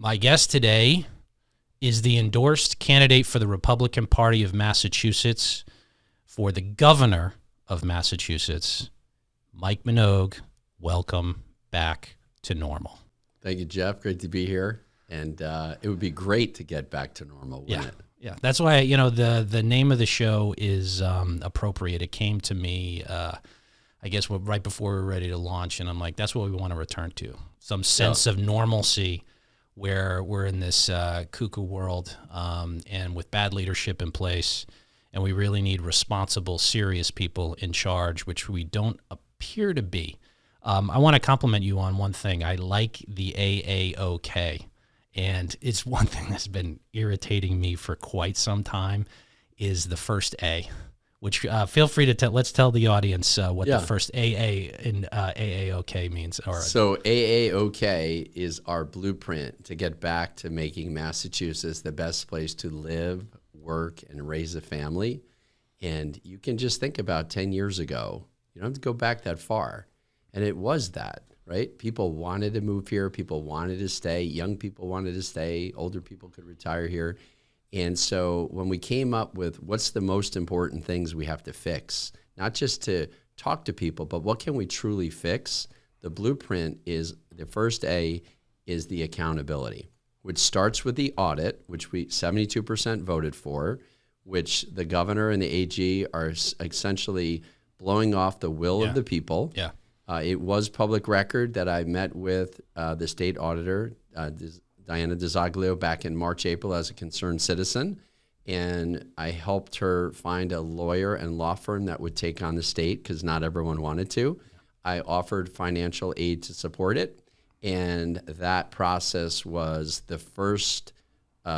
My guest today is the endorsed candidate for the Republican Party of Massachusetts for the governor of Massachusetts, Mike Minogue. Welcome back to normal. Thank you, Jeff. Great to be here. And it would be great to get back to normal, wouldn't it? Yeah. That's why, the name of the show is appropriate. It came to me, I guess, right before we were ready to launch. And I'm like, that's what we want to return to. Some sense of normalcy where we're in this cuckoo world and with bad leadership in place. And we really need responsible, serious people in charge, which we don't appear to be. I want to compliment you on one thing. I like the AAOK. And it's one thing that's been irritating me for quite some time is the first A, which feel free to let's tell the audience what the first AA in AAOK means. So AAOK is our blueprint to get back to making Massachusetts the best place to live, work, and raise a family. And you can just think about 10 years ago. You don't have to go back that far. And it was that. Right? People wanted to move here. People wanted to stay. Young people wanted to stay. Older people could retire here. And so when we came up with what's the most important things we have to fix, not just to talk to people, but what can we truly fix? The blueprint is the first A is the accountability, which starts with the audit, which we 72% voted for, which the governor and the AG are essentially blowing off the will of the people. Yeah. It was public record that I met with the state auditor, Diana DiZoglio, back in March, April as a concerned citizen. And I helped her find a lawyer and law firm that would take on the state because not everyone wanted to. I offered financial aid to support it. And that process was the first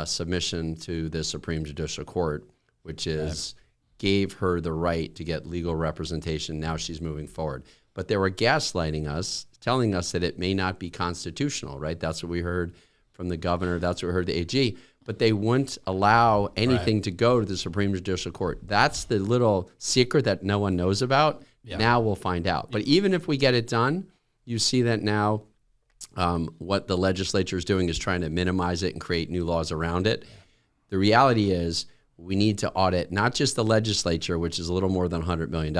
submission to the Supreme Judicial Court, which is gave her the right to get legal representation. Now she's moving forward. But they were gaslighting us, telling us that it may not be constitutional, right? That's what we heard from the governor. That's what we heard the AG. But they wouldn't allow anything to go to the Supreme Judicial Court. That's the little secret that no one knows about. Yeah. Now we'll find out. But even if we get it done, you see that now what the legislature is doing is trying to minimize it and create new laws around it. Yeah. The reality is we need to audit not just the legislature, which is a little more than $100 million.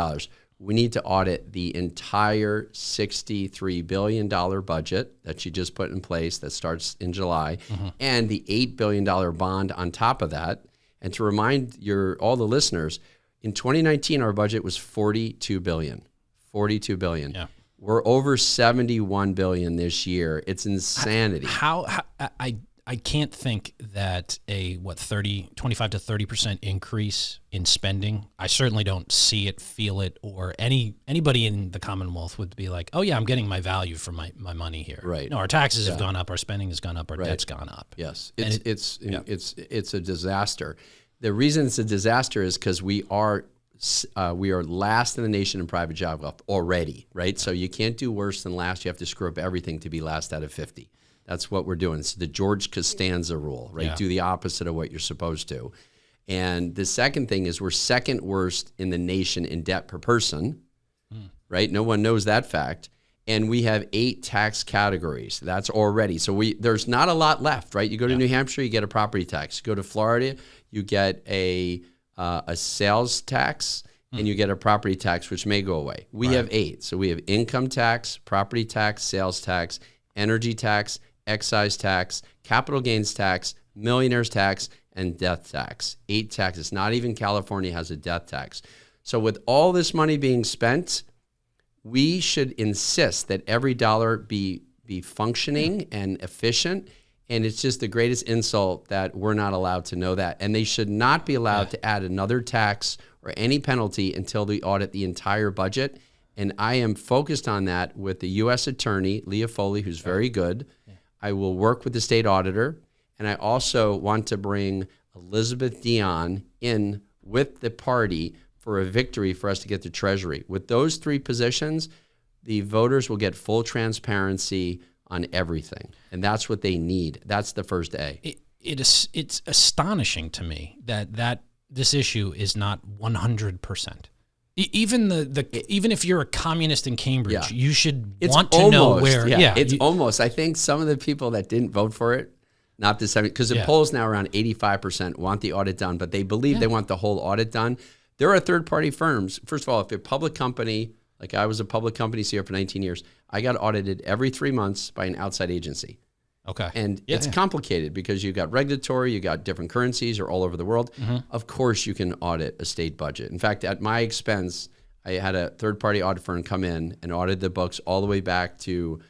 We need to audit the entire $63 billion budget that she just put in place that starts in July, and the $8 billion bond on top of that. And to remind all the listeners, in 2019, our budget was $42 billion. $42 billion. Yeah. We're over $71 billion this year. It's insanity. I can't think that a 25 to 30% increase in spending. I certainly don't see it, feel it, or anybody in the Commonwealth would be like, oh yeah, I'm getting my value for my money here. Right. No, our taxes have gone up, our spending has gone up, our debt's gone up. Yes, it's a disaster. The reason it's a disaster is because we are last in the nation in private job growth already, right? So you can't do worse than last. You have to screw up everything to be last out of 50. That's what we're doing. It's the George Costanza rule, right? Yeah. Do the opposite of what you're supposed to. And the second thing is we're second worst in the nation in debt per person, right? No one knows that fact. And we have 8 tax categories. That's already. So there's not a lot left, right? You go to New Hampshire, you get a property tax. You go to Florida, you get a sales tax, and you get a property tax, which may go away. We have 8. So we have income tax, property tax, sales tax, energy tax, excise tax, capital gains tax, millionaire's tax, and death tax. 8 taxes. Not even California has a death tax. So with all this money being spent, we should insist that every dollar be functioning and efficient. And it's just the greatest insult that we're not allowed to know that. And they should not be allowed to add another tax or any penalty until they audit the entire budget. And I am focused on that with the U.S. Attorney, Leah Foley, who's very good. I will work with the state auditor, and I also want to bring Elizabeth Dion in with the party for a victory for us to get to Treasury. With those 3 positions, the voters will get full transparency on everything, and that's what they need. That's the first A. It's astonishing to me that this issue is not 100%. Even even if you're a communist in Cambridge, you should want to know where. It's almost. I think some of the people that didn't vote for it Not the 70, because the polls now around 85% want the audit done, but they believe they want the whole audit done. There are third-party firms. First of all, if you're a public company, like I was a public company CEO for 19 years, I got audited every 3 months by an outside agency. Okay. And it's complicated because you got regulatory, you got different currencies are all over the world. Of course, you can audit a state budget. In fact, at my expense, I had a third-party audit firm come in and audit the books all the way back to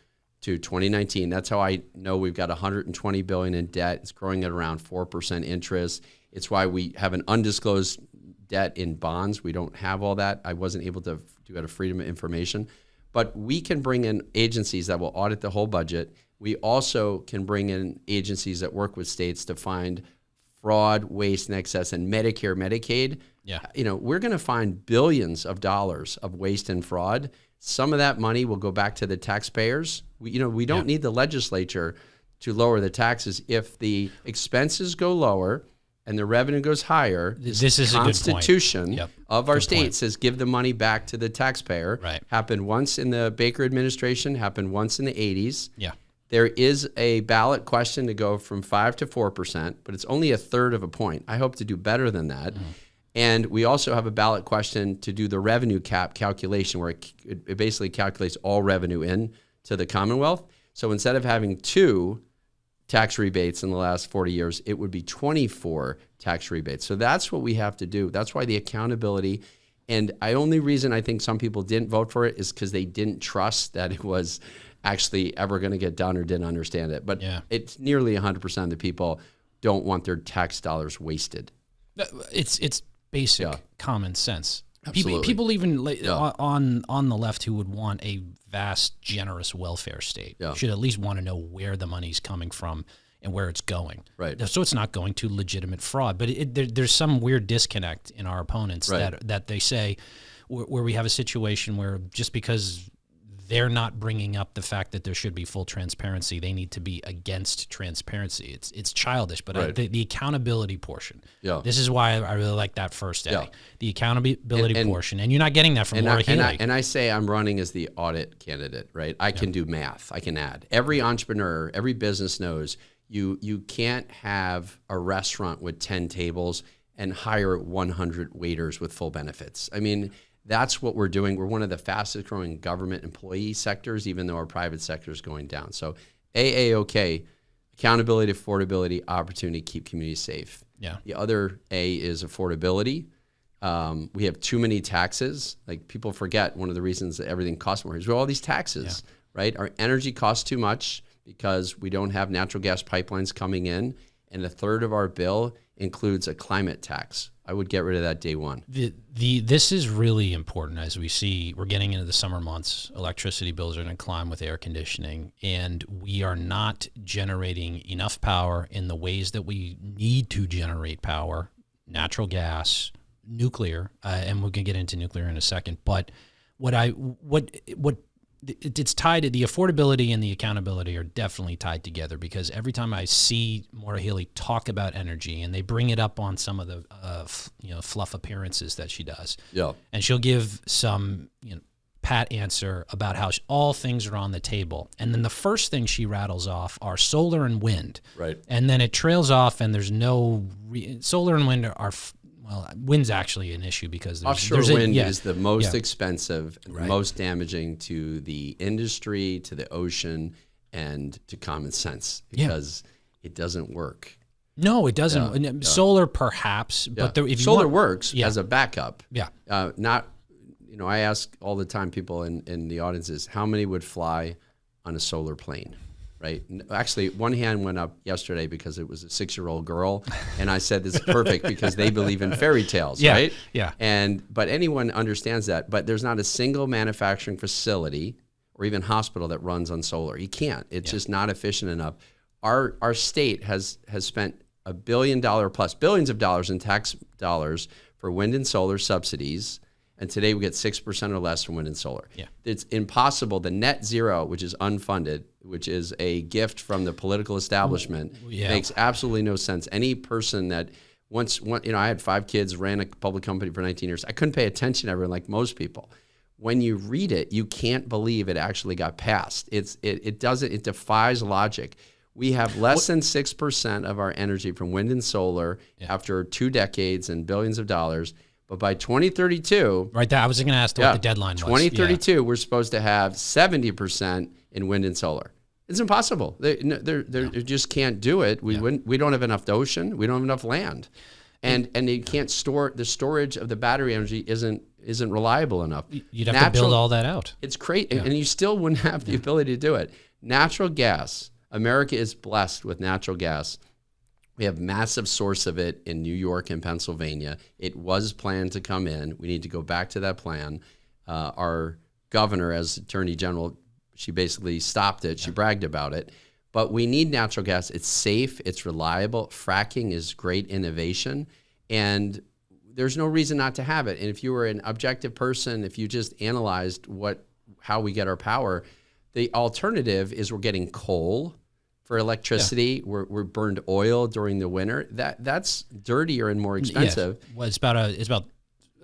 2019. That's how I know we've got $120 billion in debt. It's growing at around 4% interest. It's why we have an undisclosed debt in bonds. We don't have all that. I wasn't able to do it a freedom of information. But we can bring in agencies that will audit the whole budget. We also can bring in agencies that work with states to find fraud, waste, and excess, and Medicare, Medicaid. Yeah. We're going to find billions of dollars of waste and fraud. Some of that money will go back to the taxpayers. We don't need the legislature to lower the taxes. If the expenses go lower and the revenue goes higher, this is Constitution a good point. of our state says give the money back to the taxpayer. Right. Happened once in the Baker administration, happened once in the 80s. Yeah. There is a ballot question to go from 5 to 4%, but it's only a third of a point. I hope to do better than that. And we also have a ballot question to do the revenue cap calculation, where it basically calculates all revenue in to the Commonwealth. So instead of having 2 tax rebates in the last 40 years, it would be 24 tax rebates. So that's what we have to do. That's why the accountability, and the only reason I think some people didn't vote for it is because they didn't trust that it was actually ever going to get done or didn't understand it. But it's nearly 100% of the people don't want their tax dollars wasted. It's basic common sense. Absolutely. People even on the left who would want a vast, generous welfare state should at least want to know where the money's coming from and where it's going. Right. So it's not going to legitimate fraud. But there's some weird disconnect in our opponents that they say where we have a situation where just because they're not bringing up the fact that there should be full transparency, they need to be against transparency. It's childish, but the accountability portion. Yeah. This is why I really like that first A. Yeah. The accountability portion, and you're not getting that from Laura Healy. And I say I'm running as the audit candidate, right? I can do math. I can add. Every entrepreneur, every business knows you can't have a restaurant with 10 tables and hire 100 waiters with full benefits. I mean, that's what we're doing. We're one of the fastest growing government employee sectors, even though our private sector is going down. So AAOK, accountability, affordability, opportunity, keep communities safe. Yeah. The other A is affordability. We have too many taxes. Like people forget one of the reasons that everything costs more is all these taxes, right? Our energy costs too much because we don't have natural gas pipelines coming in. And a third of our bill includes a climate tax. I would get rid of that day one. This is really important as we see we're getting into the summer months. Electricity bills are going to climb with air conditioning, and we are not generating enough power in the ways that we need to generate power. Natural gas, nuclear, and we're going to get into nuclear in a second. But it's tied to the affordability and the accountability are definitely tied together, because every time I see Maura Healey talk about energy and they bring it up on some of the fluff appearances that she does, and she'll give some pat answer about how all things are on the table, and then the first thing she rattles off are solar and wind, right? And then it trails off, and there's no solar and wind are. Well, wind's actually an issue because offshore wind is the most expensive and the most damaging to the industry, to the ocean, and to common sense because it doesn't work. No, it doesn't. Solar, perhaps, but if solar works as a backup. Yeah. I ask all the time people in the audiences, how many would fly on a solar plane? Right. Actually, one hand went up yesterday because it was a 6-year-old girl, and I said this is perfect because they believe in fairy tales, right? Yeah. But anyone understands that. But there's not a single manufacturing facility or even hospital that runs on solar. You can't. It's just not efficient enough. Our state has spent $1 billion plus, billions of dollars in tax dollars for wind and solar subsidies. And today we get 6% or less from wind and solar. Yeah. It's impossible. The net zero, which is unfunded, which is a gift from the political establishment, makes absolutely no sense. Any person that I had 5 kids, ran a public company for 19 years. I couldn't pay attention to everyone like most people. When you read it, you can't believe it actually got passed. It defies logic. We have less than 6% of our energy from wind and solar after 2 decades and billions of dollars. But by 2032, right there, I was going to ask what the deadline was. 2032, we're supposed to have 70% in wind and solar. It's impossible. They just can't do it. We don't have enough ocean. We don't have enough land, and they can't store. The storage of the battery energy isn't reliable enough. You'd have to build all that out. It's crazy, and you still wouldn't have the ability to do it. Natural gas. America is blessed with natural gas. We have massive source of it in New York and Pennsylvania. It was planned to come in. We need to go back to that plan. Our governor, as Attorney General, she basically stopped it. She bragged about it. But we need natural gas. It's safe. It's reliable. Fracking is great innovation. And there's no reason not to have it. And if you were an objective person, if you just analyzed how we get our power, the alternative is we're getting coal for electricity. We're burned oil during the winter. That's dirtier and more expensive. Well, it's about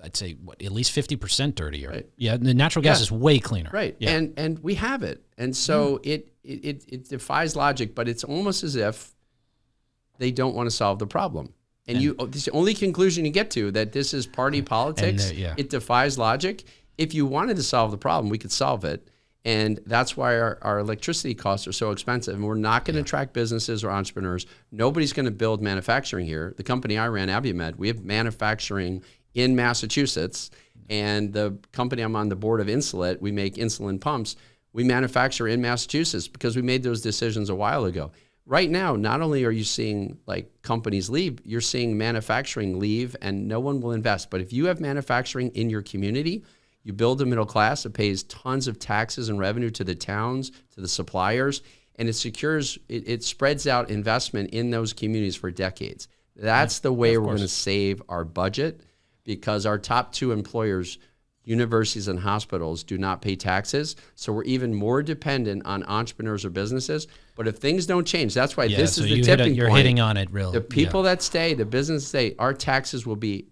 I'd say at least 50% dirtier. Right. Yeah, the natural gas is way cleaner. Right. Yeah. And we have it. And so it defies logic, but it's almost as if they don't want to solve the problem. And this is the only conclusion you get to, that this is party politics. It defies logic. If you wanted to solve the problem, we could solve it. And that's why our electricity costs are so expensive. And we're not going to attract businesses or entrepreneurs. Nobody's going to build manufacturing here. The company I ran, Abiomed, we have manufacturing in Massachusetts. And the company I'm on the board of, Insulet, we make insulin pumps. We manufacture in Massachusetts because we made those decisions a while ago. Right now, not only are you seeing companies leave, you're seeing manufacturing leave, and no one will invest. But if you have manufacturing in your community, you build a middle class that pays tons of taxes and revenue to the towns, to the suppliers, and it spreads out investment in those communities for decades. That's the way we're going to save our budget, because our top 2 employers, universities and hospitals, do not pay taxes. So we're even more dependent on entrepreneurs or businesses. But if things don't change, that's why this is the tipping point. You're hitting on it, really. The people that stay, the business stay, our taxes will be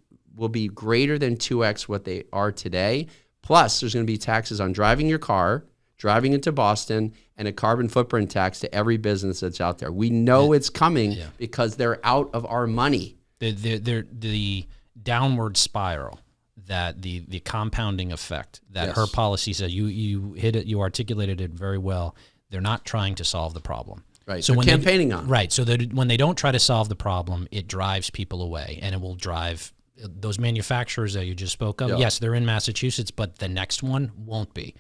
greater than 2x what they are today. Plus, there's going to be taxes on driving your car, driving into Boston, and a carbon footprint tax to every business that's out there. We know it's coming because they're out of our money. The downward spiral, that the compounding effect that her policy said, you hit it, you articulated it very well. They're not trying to solve the problem. Right. So they're campaigning on it. Right. So that when they don't try to solve the problem, it drives people away, and it will drive those manufacturers that you just spoke of. Yes, they're in Massachusetts, but the next one won't be.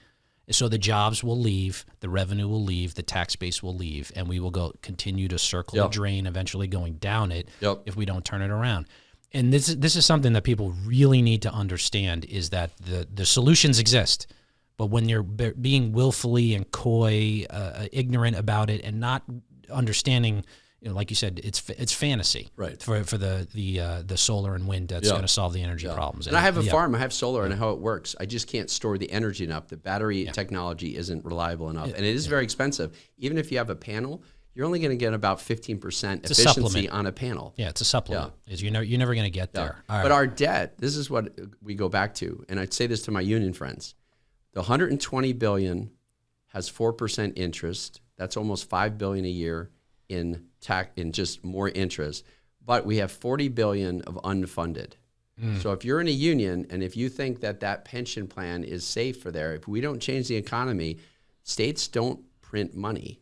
So the jobs will leave, the revenue will leave, the tax base will leave, and we will continue to circle the drain, eventually going down it if we don't turn it around. And this is something that people really need to understand, is that the solutions exist, but when you're being willfully and coy, ignorant about it, and not understanding, like you said, it's fantasy, right? For the solar and wind that's going to solve the energy problems. And I have a farm, I have solar, and how it works. I just can't store the energy enough. The battery technology isn't reliable enough, and it is very expensive. Even if you have a panel, you're only going to get about 15% efficiency on a panel. Yeah, it's a supplement. You're never going to get there. Yeah. But our debt, this is what we go back to, and I'd say this to my union friends: the $120 billion has 4% interest. That's almost $5 billion a year in just more interest. But we have $40 billion of unfunded. So if you're in a union, and if you think that pension plan is safe for there, if we don't change the economy, states don't print money.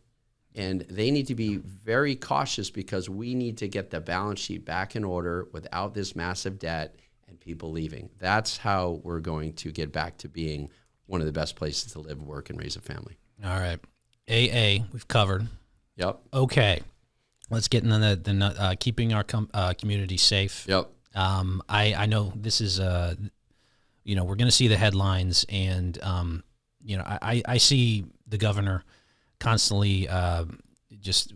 And they need to be very cautious, because we need to get the balance sheet back in order without this massive debt and people leaving. That's how we're going to get back to being one of the best places to live, work, and raise a family. All right. AA, we've covered. Yep. Okay. Let's get into the keeping our community safe. Yep. I know this is, we're going to see the headlines, and, I see the governor constantly just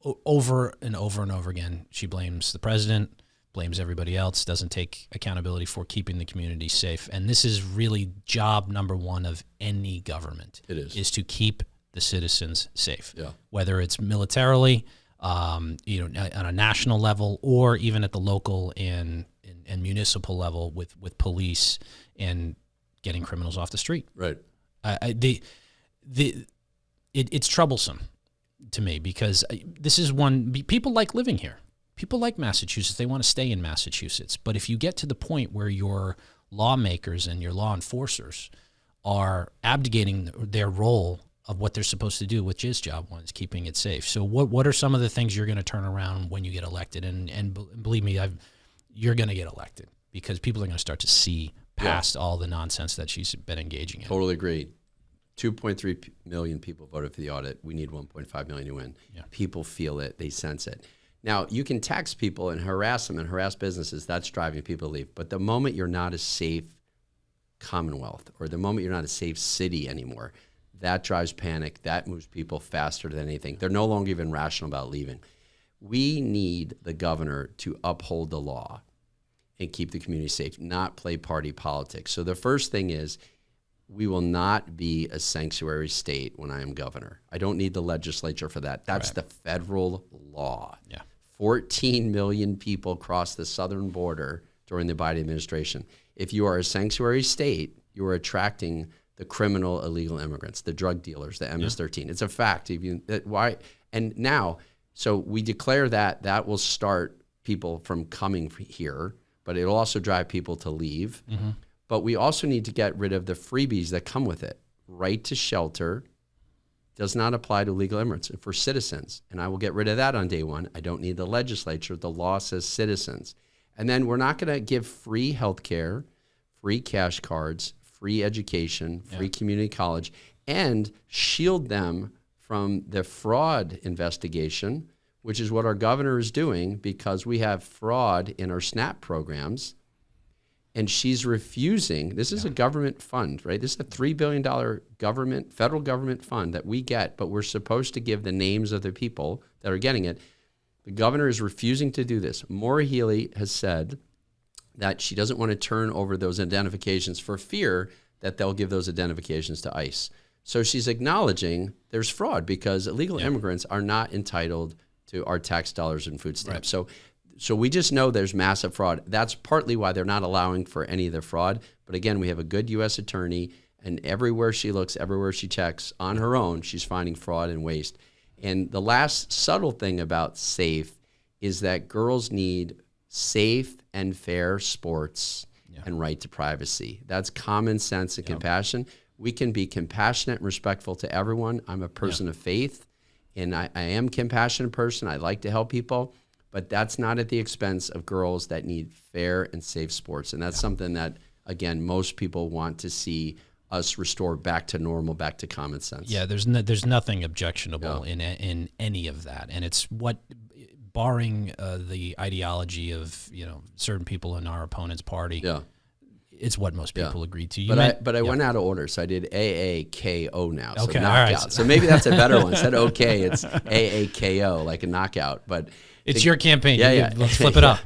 over and over and over again. She blames the president, blames everybody else, doesn't take accountability for keeping the community safe. And this is really job number one of any government. It is to keep the citizens safe. Yeah. Whether it's militarily, on a national level, or even at the local and municipal level with police and getting criminals off the street. Right. It's troublesome. to me, because this is one, people like living here. People like Massachusetts. They want to stay in Massachusetts. But if you get to the point where your lawmakers and your law enforcers are abdicating their role of what they're supposed to do, which is job one, is keeping it safe. So what are some of the things you're going to turn around when you get elected? And believe me, you're going to get elected, because people are going to start to see past all the nonsense that she's been engaging in. Totally agree. 2.3 million people voted for the audit. We need 1.5 million to win. Yeah. People feel it. They sense it. Now, you can tax people and harass them and harass businesses. That's driving people to leave. But the moment you're not a safe Commonwealth, or the moment you're not a safe city anymore, that drives panic. That moves people faster than anything. They're no longer even rational about leaving. We need the governor to uphold the law and keep the community safe, not play party politics. So the first thing is, we will not be a sanctuary state when I am governor. I don't need the legislature for that. That's the federal law. Yeah. 14 million people crossed the southern border during the Biden administration. If you are a sanctuary state, you are attracting the criminal illegal immigrants, the drug dealers, the MS-13. It's a fact. Why? And now, so we declare that will start people from coming here, but it'll also drive people to leave. Mm-hmm. But we also need to get rid of the freebies that come with it. Right to shelter does not apply to legal immigrants for citizens. And I will get rid of that on day one. I don't need the legislature. The law says citizens. And then we're not going to give free health care, free cash cards, free education, free community college, and shield them from the fraud investigation, which is what our governor is doing, because we have fraud in our SNAP programs. And she's refusing. This is a government fund, right? This is a $3 billion federal government fund that we get, but we're supposed to give the names of the people that are getting it. The governor is refusing to do this. Maura Healey has said that she doesn't want to turn over those identifications for fear that they'll give those identifications to ICE. So she's acknowledging there's fraud, because illegal immigrants are not entitled to our tax dollars and food stamps. Right. So we just know there's massive fraud. That's partly why they're not allowing for any of the fraud. But again, we have a good U.S. attorney, and everywhere she looks, everywhere she checks, on her own, she's finding fraud and waste. And the last subtle thing about safe is that girls need safe and fair sports and right to privacy. That's common sense and compassion. We can be compassionate and respectful to everyone. I'm a person of faith, and I am a compassionate person. I like to help people. But that's not at the expense of girls that need fair and safe sports. And that's something that, again, most people want to see us restore back to normal, back to common sense. Yeah, there's nothing objectionable in any of that. And it's what, barring the ideology of certain people in our opponent's party, it's what most people agree to. But I went out of order, so I did AAKO now. So okay, knockout. Right. So maybe that's a better one. Instead of OK, it's AAKO, like a knockout. But it's your campaign. Let's flip it up.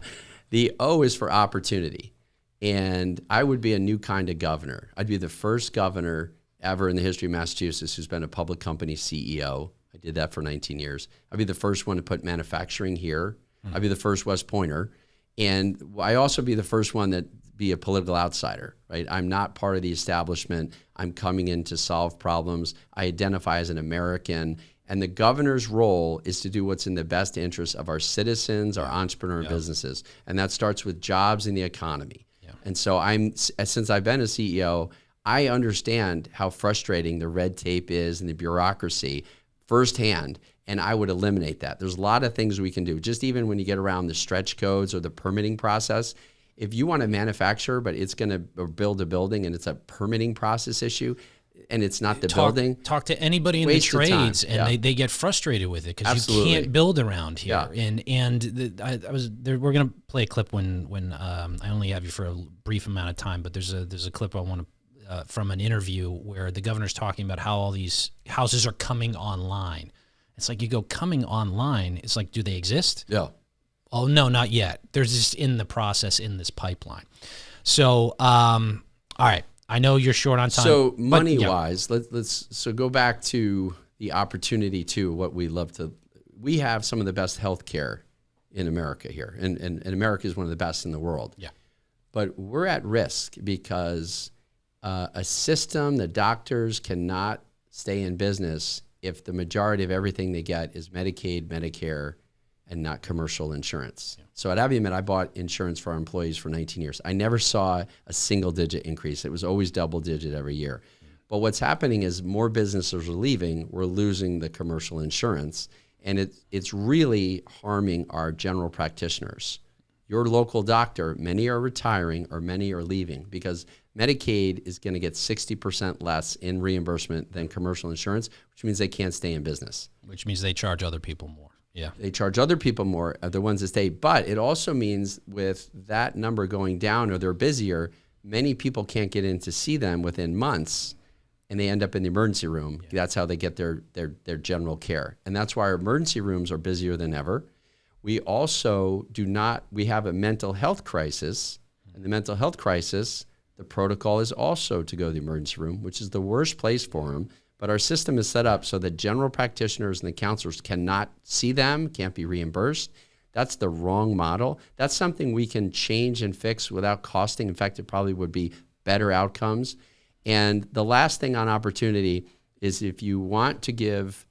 The O is for opportunity. And I would be a new kind of governor. I'd be the first governor ever in the history of Massachusetts who's been a public company CEO. I did that for 19 years. I'd be the first one to put manufacturing here. I'd be the first West Pointer. And I also be the first one that be a political outsider, right? I'm not part of the establishment. I'm coming in to solve problems. I identify as an American. And the governor's role is to do what's in the best interest of our citizens, our entrepreneur businesses. And that starts with jobs in the economy. Yeah. And so since I've been a CEO, I understand how frustrating the red tape is and the bureaucracy firsthand, and I would eliminate that. There's a lot of things we can do. Just even when you get around the stretch codes or the permitting process, if you want to manufacture, but it's going to build a building and it's a permitting process issue, and it's not the building. Talk to anybody in the trades, and they get frustrated with it because you can't build around here. Yeah. We're gonna play a clip when I only have you for a brief amount of time, but there's a clip I want to from an interview where the governor's talking about how all these houses are coming online. It's like you go coming online. It's like, do they exist? Yeah. Oh no, not yet. They're just in the process in this pipeline. So, all right. I know you're short on time. So money-wise, let's go back to the opportunity to what we love to. We have some of the best health care in America here, and America is one of the best in the world. Yeah. But we're at risk because a system, the doctors cannot stay in business if the majority of everything they get is Medicaid, Medicare, and not commercial insurance. Yeah. So at Aviamed, I bought insurance for our employees for 19 years. I never saw a single-digit increase. It was always double-digit every year. But what's happening is more businesses are leaving. We're losing the commercial insurance, and it's really harming our general practitioners. Your local doctor, many are retiring or many are leaving because Medicaid is going to get 60% less in reimbursement than commercial insurance, which means they can't stay in business. Which means they charge other people more. Yeah. They charge other people more, the ones that stay. But it also means with that number going down or they're busier, many people can't get in to see them within months, and they end up in the emergency room. Yeah. That's how they get their general care. And that's why our emergency rooms are busier than ever. We also we have a mental health crisis. And the mental health crisis, the protocol is also to go to the emergency room, which is the worst place for them. But our system is set up so that general practitioners and the counselors cannot see them, can't be reimbursed. That's the wrong model. That's something we can change and fix without costing. In fact, it probably would be better outcomes. And the last thing on opportunity is if you want to give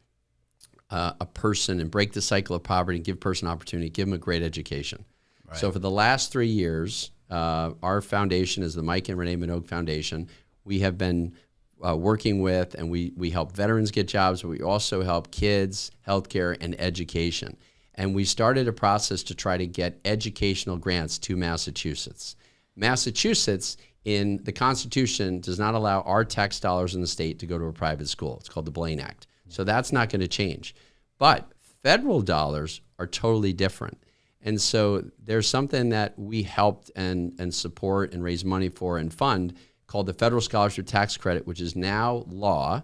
a person and break the cycle of poverty and give a person opportunity, give them a great education. Right. So for the last 3 years, our foundation is the Mike and Renee Minogue Foundation. We have been working with, and we help veterans get jobs, but we also help kids, healthcare, and education. And we started a process to try to get educational grants to Massachusetts. Massachusetts, in the Constitution, does not allow our tax dollars in the state to go to a private school. It's called the Blaine Act. So that's not going to change. But federal dollars are totally different. And so there's something that we helped and support and raise money for and fund called the Federal Scholarship Tax Credit, which is now law.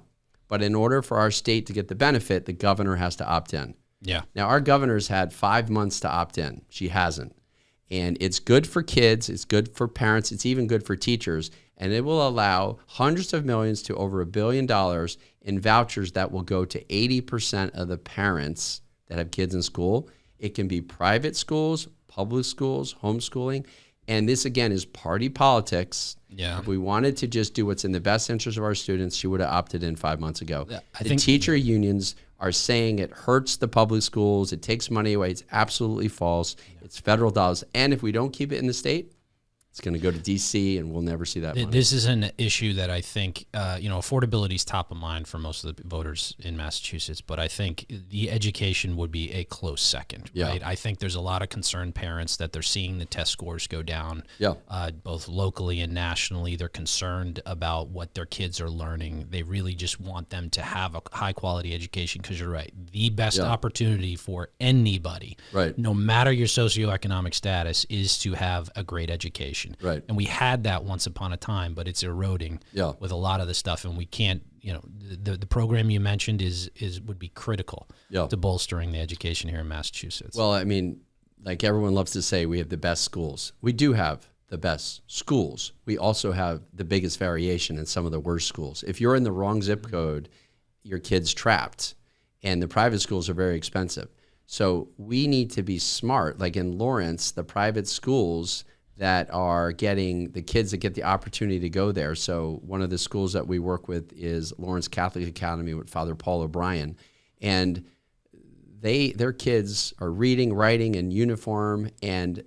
But in order for our state to get the benefit, the governor has to opt in. Yeah. Now, our governor's had 5 months to opt in. She hasn't. And it's good for kids. It's good for parents. It's even good for teachers. And it will allow hundreds of millions to over $1 billion in vouchers that will go to 80% of the parents that have kids in school. It can be private schools, public schools, homeschooling. And this, again, is party politics. Yeah. If we wanted to just do what's in the best interest of our students, she would have opted in 5 months ago. Yeah, the teacher unions are saying it hurts the public schools. It takes money away. It's absolutely false. Yeah. It's federal dollars. And if we don't keep it in the state, it's going to go to D.C. and we'll never see that money. This is an issue that I think, affordability is top of mind for most of the voters in Massachusetts, but I think the education would be a close second, right? I think there's a lot of concerned parents that they're seeing the test scores go down, both locally and nationally. They're concerned about what their kids are learning. They really just want them to have a high-quality education because you're right. The best opportunity for anybody, no matter your socioeconomic status, is to have a great education. Right. And we had that once upon a time, but it's eroding with a lot of the stuff. And we can't, the program you mentioned would be critical to bolstering the education here in Massachusetts. Well, I mean, like everyone loves to say, we have the best schools. We do have the best schools. We also have the biggest variation in some of the worst schools. If you're in the wrong zip code, your kid's trapped. And the private schools are very expensive. So we need to be smart. Like in Lawrence, the private schools that are getting the kids that get the opportunity to go there. So one of the schools that we work with is Lawrence Catholic Academy with Father Paul O'Brien. And their kids are reading, writing, in uniform, and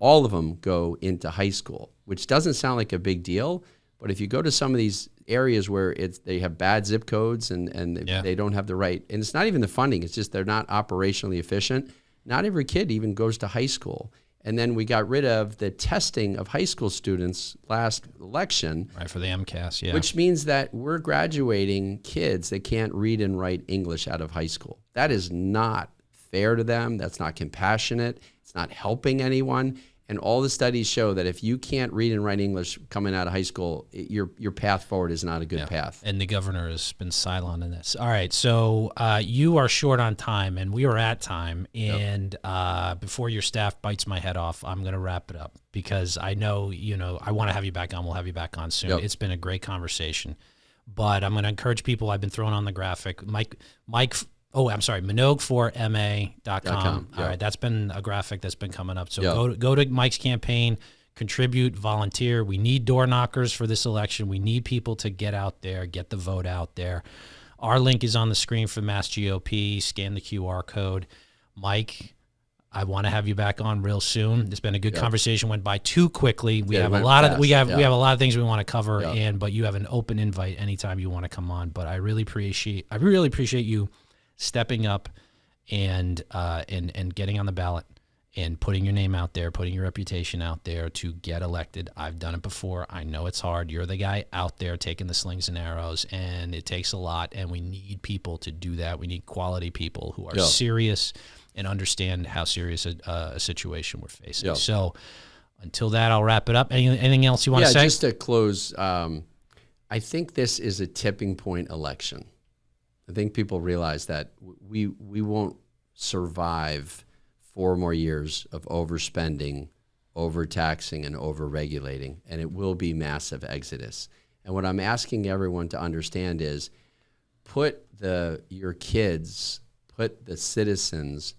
all of them go into high school, which doesn't sound like a big deal. But if you go to some of these areas where they have bad zip codes and they don't have the right, and it's not even the funding, it's just they're not operationally efficient. Not every kid even goes to high school. And then we got rid of the testing of high school students last election. Right, for the MCAS, Which means that we're graduating kids that can't read and write English out of high school. That is not fair to them. That's not compassionate. It's not helping anyone. And all the studies show that if you can't read and write English coming out of high school, your path forward is not a good path. And the governor has been silent in this. All right, so you are short on time, and we are at time. And before your staff bites my head off, I'm going to wrap it up because I know, I want to have you back on. We'll have you back on soon. It's been a great conversation. But I'm going to encourage people. I've been throwing on the graphic. Minogue4ma.com. All right, that's been a graphic that's been coming up. So go to Mike's campaign, contribute, volunteer. We need door knockers for this election. We need people to get out there, get the vote out there. Our link is on the screen for Mass GOP. Scan the QR code. Mike, I want to have you back on real soon. It's been a good conversation. Went by too quickly. We have a lot of we have a lot of things we want to cover, but you have an open invite anytime you want to come on. But I really appreciate you stepping up and getting on the ballot and putting your name out there, putting your reputation out there to get elected. I've done it before. I know it's hard. You're the guy out there taking the slings and arrows, and it takes a lot, and we need people to do that. We need quality people who are serious and understand how serious a situation we're facing. So until that, I'll wrap it up. Anything else you want to say? Yeah, just to close, I think this is a tipping point election. I think people realize that we won't survive 4 more years of overspending, overtaxing, and overregulating, and it will be massive exodus. And what I'm asking everyone to understand is put your kids, put the citizens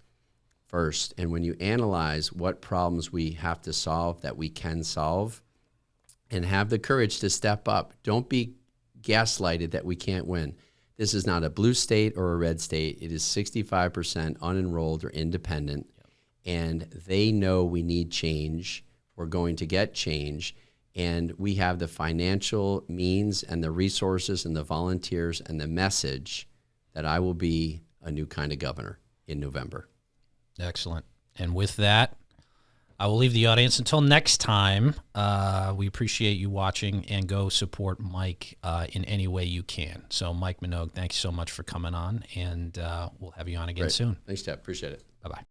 first. And when you analyze what problems we have to solve that we can solve, and have the courage to step up, don't be gaslighted that we can't win. This is not a blue state or a red state. It is 65% unenrolled or independent. And they know we need change. We're going to get change. And we have the financial means and the resources and the volunteers and the message that I will be a new kind of governor in November. Excellent. And with that, I will leave the audience until next time. We appreciate you watching, and go support Mike in any way you can. So Mike Minogue, thanks so much for coming on, and we'll have you on again soon. Thanks, Ted. Appreciate it. Bye-bye.